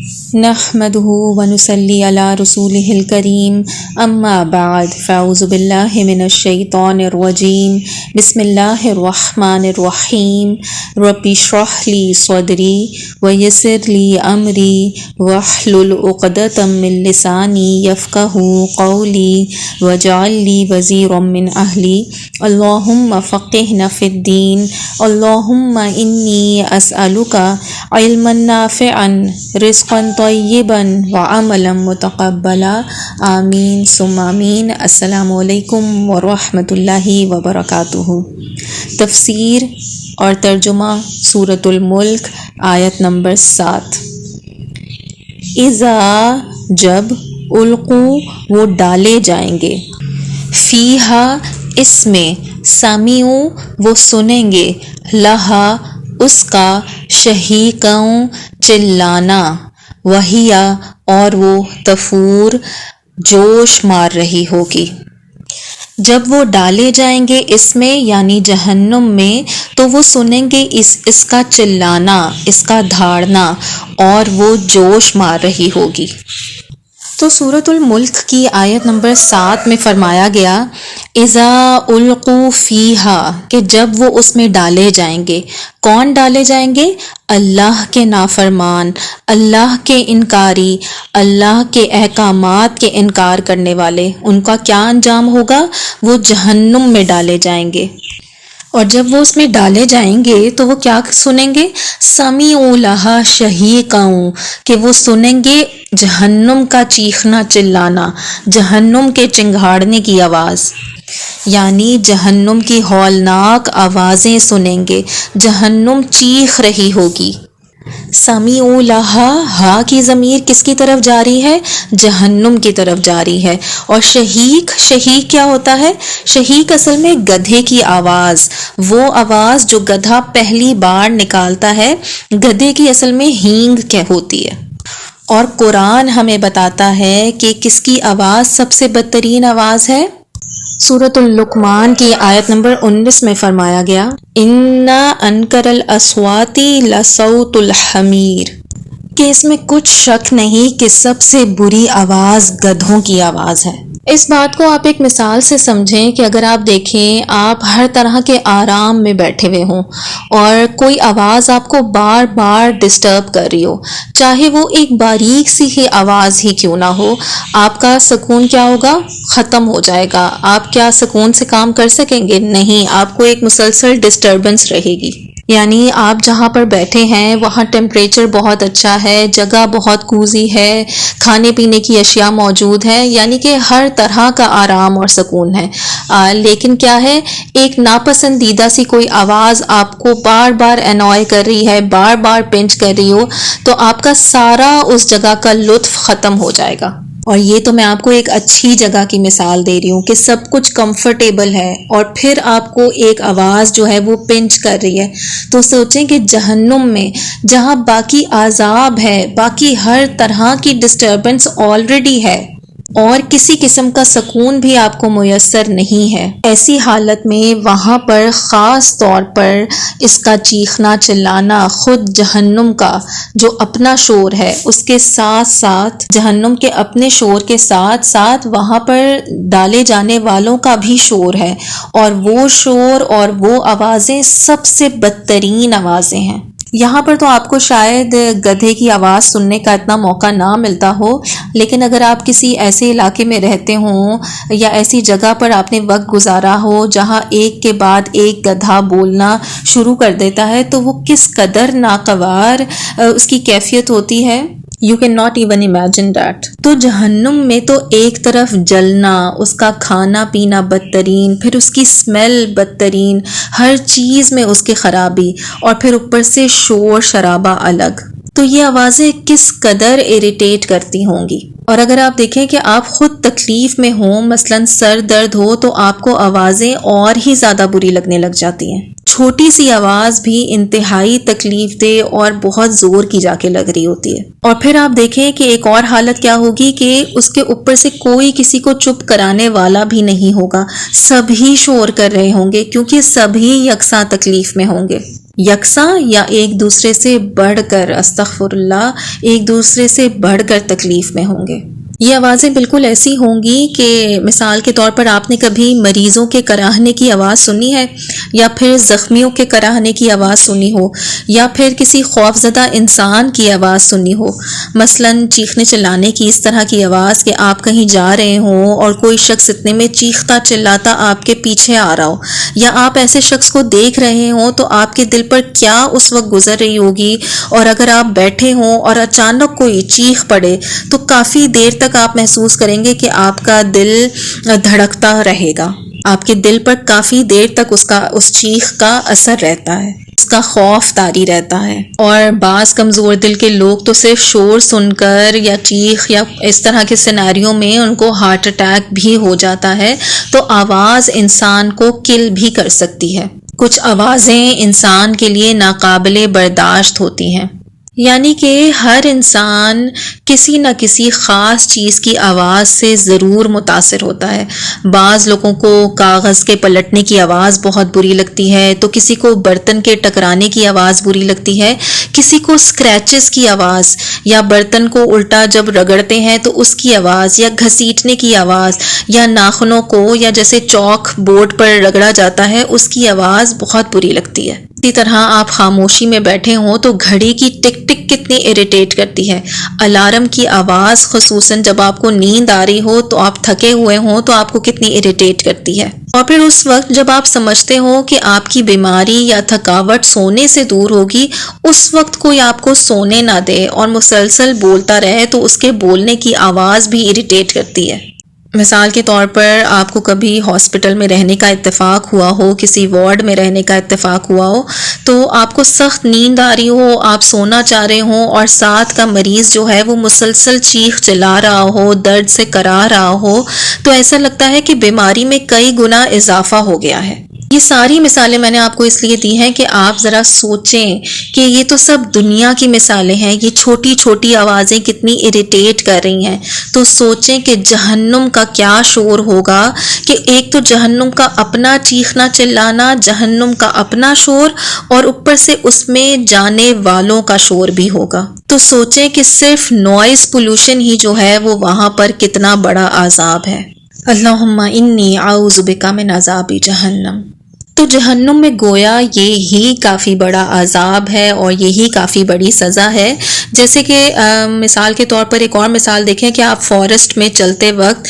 نحمده ونصلي على رسوله الكريم اما بعد فاعوذ بالله من الشيطان الرجيم بسم الله الرحمن الرحيم رب اشرح لي صدري ويسر لي امري واحلل عقدة من لساني يفقهوا قولي واجعل لي وزيرا من اهلي اللهم فقهنا في الدين اللهم اني اسألك علما نافعا رزقا طیبا وعملا متقبلا آمین ثم آمین۔ السلام علیکم ورحمۃ اللہ وبرکاتہ۔ تفسیر اور ترجمہ سورۃ الملک، آیت نمبر 7۔ اذا جب، القوا وہ ڈالے جائیں گے، فیہا اس میں، سمعوا وہ سنیں گے، لہا اس کا، شہیقاً چلانا، وہیا اور وہ، تفور جوش مار رہی ہوگی۔ جب وہ ڈالے جائیں گے اس میں یعنی جہنم میں تو وہ سنیں گے اس کا چلانا، اس کا دھاڑنا، اور وہ جوش مار رہی ہوگی۔ تو سورۃ الملک کی آیت نمبر 7 میں فرمایا گیا اذا القوا فیہا کہ جب وہ اس میں ڈالے جائیں گے۔ کون ڈالے جائیں گے؟ اللہ کے نافرمان، اللہ کے انکاری، اللہ کے احکامات کے انکار کرنے والے۔ ان کا کیا انجام ہوگا؟ وہ جہنم میں ڈالے جائیں گے۔ اور جب وہ اس میں ڈالے جائیں گے تو وہ کیا سنیں گے؟ سمعوا لہا شہیقاً کہ وہ سنیں گے جہنم کا چیخنا چلانا، جہنم کے چنگھاڑنے کی آواز، یعنی جہنم کی ہولناک آوازیں سنیں گے، جہنم چیخ رہی ہوگی۔ سمعوا لہا، ہا کی ضمیر کس کی طرف جاری ہے؟ جہنم کی طرف جاری ہے۔ اور شہیق کیا ہوتا ہے؟ شہیق اصل میں گدھے کی آواز، وہ آواز جو گدھا پہلی بار نکالتا ہے، گدھے کی اصل میں ہینگ کیا ہوتی ہے۔ اور قرآن ہمیں بتاتا ہے کہ کس کی آواز سب سے بدترین آواز ہے؟ سورۃ اللقمان کی آیت نمبر 19 میں فرمایا گیا اِنَّ أَنْكَرَ الْأَصْوَاتِ لَصَوْتُ الْحَمِيرِ کہ اس میں کچھ شک نہیں کہ سب سے بری آواز گدھوں کی آواز ہے۔ اس بات کو آپ ایک مثال سے سمجھیں کہ اگر آپ دیکھیں آپ ہر طرح کے آرام میں بیٹھے ہوئے ہوں اور کوئی آواز آپ کو بار بار ڈسٹرب کر رہی ہو، چاہے وہ ایک باریک سی ہی آواز ہی کیوں نہ ہو، آپ کا سکون کیا ہوگا؟ ختم ہو جائے گا۔ آپ کیا سکون سے کام کر سکیں گے؟ نہیں، آپ کو ایک مسلسل ڈسٹربنس رہے گی۔ یعنی آپ جہاں پر بیٹھے ہیں وہاں ٹیمپریچر بہت اچھا ہے، جگہ بہت کوزی ہے، کھانے پینے کی اشیاء موجود ہے، یعنی کہ ہر طرح کا آرام اور سکون ہے، لیکن کیا ہے، ایک ناپسندیدہ سی کوئی آواز آپ کو بار بار انوائے کر رہی ہے، بار بار پنچ کر رہی ہو، تو آپ کا سارا اس جگہ کا لطف ختم ہو جائے گا۔ اور یہ تو میں آپ کو ایک اچھی جگہ کی مثال دے رہی ہوں کہ سب کچھ کمفرٹیبل ہے اور پھر آپ کو ایک آواز جو ہے وہ پنچ کر رہی ہے، تو سوچیں کہ جہنم میں جہاں باقی عذاب ہے، باقی ہر طرح کی ڈسٹربنس آلریڈی ہے اور کسی قسم کا سکون بھی آپ کو میسر نہیں ہے، ایسی حالت میں وہاں پر خاص طور پر اس کا چیخنا چلانا، خود جہنم کا جو اپنا شور ہے اس کے ساتھ ساتھ، جہنم کے اپنے شور کے ساتھ ساتھ وہاں پر ڈالے جانے والوں کا بھی شور ہے، اور وہ شور اور وہ آوازیں سب سے بدترین آوازیں ہیں۔ یہاں پر تو آپ کو شاید گدھے کی آواز سننے کا اتنا موقع نہ ملتا ہو، لیکن اگر آپ کسی ایسے علاقے میں رہتے ہوں یا ایسی جگہ پر آپ نے وقت گزارا ہو جہاں ایک کے بعد ایک گدھا بولنا شروع کر دیتا ہے تو وہ کس قدر ناقوار اس کی کیفیت ہوتی ہے، You cannot even imagine that۔ تو جہنم میں تو ایک طرف جلنا، اس کا کھانا پینا بدترین، پھر اس کی اسمیل بدترین، ہر چیز میں اس کی خرابی، اور پھر اوپر سے شور شرابہ الگ، تو یہ آوازیں کس قدر اریٹیٹ کرتی ہوں گی۔ اور اگر آپ دیکھیں کہ آپ خود تکلیف میں ہوں، مثلاً سر درد ہو، تو آپ کو آوازیں اور ہی زیادہ بری لگنے لگ جاتی ہیں۔ چھوٹی سی آواز بھی انتہائی تکلیف دہ اور بہت زور کی جا کے لگ رہی ہوتی ہے۔ اور پھر آپ دیکھیں کہ ایک اور حالت کیا ہوگی کہ اس کے اوپر سے کوئی کسی کو چپ کرانے والا بھی نہیں ہوگا، سبھی شور کر رہے ہوں گے کیونکہ سبھی یکساں تکلیف میں ہوں گے۔ یکساں یا ایک دوسرے سے بڑھ کر، استغفر اللہ، ایک دوسرے سے بڑھ کر تکلیف میں ہوں گے۔ یہ آوازیں بالکل ایسی ہوں گی کہ مثال کے طور پر آپ نے کبھی مریضوں کے کراہنے کی آواز سنی ہے، یا پھر زخمیوں کے کراہنے کی آواز سنی ہو، یا پھر کسی خوفزدہ انسان کی آواز سنی ہو، مثلاً چیخنے چلانے کی اس طرح کی آواز کہ آپ کہیں جا رہے ہوں اور کوئی شخص اتنے میں چیختا چلاتا آپ کے پیچھے آ رہا ہو، یا آپ ایسے شخص کو دیکھ رہے ہوں تو آپ کے دل پر کیا اس وقت گزر رہی ہوگی، اور اگر آپ بیٹھے ہوں اور اچانک کوئی چیخ پڑے تو کافی دیر تک آپ محسوس کریں گے کہ آپ کا دل دھڑکتا رہے گا، آپ کے دل پر کافی دیر تک اس چیخ کا اثر رہتا ہے، اس کا خوف طاری رہتا ہے۔ اور بعض کمزور دل کے لوگ تو صرف شور سن کر یا چیخ یا اس طرح کے سیناریوں میں ان کو ہارٹ اٹیک بھی ہو جاتا ہے، تو آواز انسان کو کل بھی کر سکتی ہے۔ کچھ آوازیں انسان کے لیے ناقابل برداشت ہوتی ہیں، یعنی کہ ہر انسان کسی نہ کسی خاص چیز کی آواز سے ضرور متاثر ہوتا ہے۔ بعض لوگوں کو کاغذ کے پلٹنے کی آواز بہت بری لگتی ہے، تو کسی کو برتن کے ٹکرانے کی آواز بری لگتی ہے، کسی کو اسکریچز کی آواز، یا برتن کو الٹا جب رگڑتے ہیں تو اس کی آواز، یا گھسیٹنے کی آواز، یا ناخنوں کو یا جیسے چاک بورڈ پر رگڑا جاتا ہے اس کی آواز بہت بری لگتی ہے۔ اسی طرح آپ خاموشی میں بیٹھے ہوں تو گھڑی کی ٹک ٹک کتنی اریٹیٹ کرتی ہے، الارم کی آواز خصوصاً جب آپ کو نیند آ رہی ہو تو آپ تھکے ہوئے ہوں تو آپ کو کتنی اریٹیٹ کرتی ہے۔ اور پھر اس وقت جب آپ سمجھتے ہو کہ آپ کی بیماری یا تھکاوٹ سونے سے دور ہوگی، اس وقت کوئی آپ کو سونے نہ دے اور مسلسل بولتا رہے تو اس کے بولنے کی آواز بھی اریٹیٹ کرتی ہے۔ مثال کے طور پر آپ کو کبھی ہاسپٹل میں رہنے کا اتفاق ہوا ہو، کسی وارڈ میں رہنے کا اتفاق ہوا ہو، تو آپ کو سخت نیند آ رہی ہو، آپ سونا چاہ رہے ہوں اور ساتھ کا مریض جو ہے وہ مسلسل چیخ چلا رہا ہو، درد سے کرا رہا ہو، تو ایسا لگتا ہے کہ بیماری میں کئی گنا اضافہ ہو گیا ہے۔ یہ ساری مثالیں میں نے آپ کو اس لیے دی ہیں کہ آپ ذرا سوچیں کہ یہ تو سب دنیا کی مثالیں ہیں، یہ چھوٹی چھوٹی آوازیں کتنی اریٹیٹ کر رہی ہیں، تو سوچیں کہ جہنم کا کیا شور ہوگا، کہ ایک تو جہنم کا اپنا چیخنا چلانا، جہنم کا اپنا شور، اور اوپر سے اس میں جانے والوں کا شور بھی ہوگا۔ تو سوچیں کہ صرف نوائز پولوشن ہی جو ہے وہ وہاں پر کتنا بڑا عذاب ہے۔ اللہم انی اعوذ بک من عذاب جہنم۔ تو جہنم میں گویا یہی کافی بڑا عذاب ہے اور یہی کافی بڑی سزا ہے۔ جیسے کہ مثال کے طور پر ایک اور مثال دیکھیں کہ آپ فارسٹ میں چلتے وقت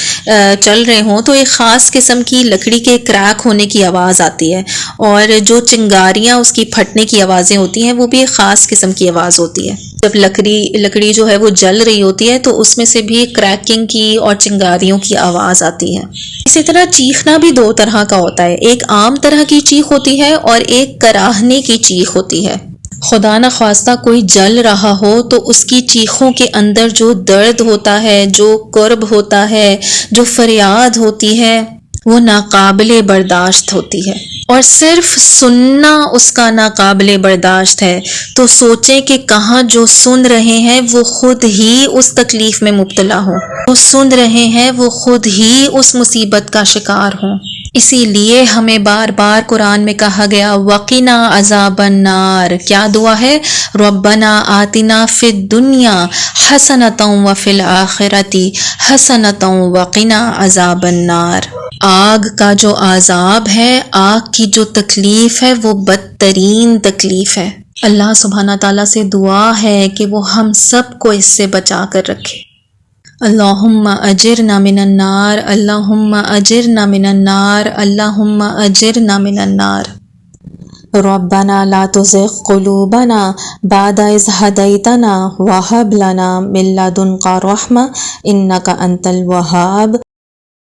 چل رہے ہوں تو ایک خاص قسم کی لکڑی کے کریک ہونے کی آواز آتی ہے، اور جو چنگاریاں اس کی پھٹنے کی آوازیں ہوتی ہیں وہ بھی ایک خاص قسم کی آواز ہوتی ہے۔ جب لکڑی جو ہے وہ جل رہی ہوتی ہے تو اس میں سے بھی کریکنگ کی اور چنگاریوں کی آواز آتی ہے۔ اسی طرح چیخنا بھی دو طرح کا ہوتا ہے، ایک عام طرح کی چیخ ہوتی ہے اور ایک کراہنے کی چیخ ہوتی ہے۔ خدا نہ خواستہ کوئی جل رہا ہو تو اس کی چیخوں کے اندر جو درد ہوتا ہے، جو کرب ہوتا ہے، جو فریاد ہوتی ہے، وہ ناقابل برداشت ہوتی ہے، اور صرف سننا اس کا ناقابل برداشت ہے۔ تو سوچیں کہ کہاں جو سن رہے ہیں وہ خود ہی اس تکلیف میں مبتلا ہوں، جو سن رہے ہیں وہ خود ہی اس مصیبت کا شکار ہوں۔ اسی لیے ہمیں بار بار قرآن میں کہا گیا وَقِنَا عَذَابَ النَّارِ، کیا دعا ہے؟ رَبَّنَا آتِنَا فِی الدُّنْیَا حَسَنَةً وَفِی الْآخِرَةِ حَسَنَةً وَقِنَا عَذَابَ النَّارِ۔ آگ کا جو عذاب ہے، آگ کی جو تکلیف ہے، وہ بدترین تکلیف ہے۔ اللہ سبحانہ تعالیٰ سے دعا ہے کہ وہ ہم سب کو اس سے بچا کر رکھے۔ اللہم اجرنا من النار، اللہم اجرنا من النار، اللہم اجرنا من النار۔ ربنا لا تزغ قلوبنا بعد إذ هديتنا وهب لنا من لدنك رحمة إنك أنت الوهاب۔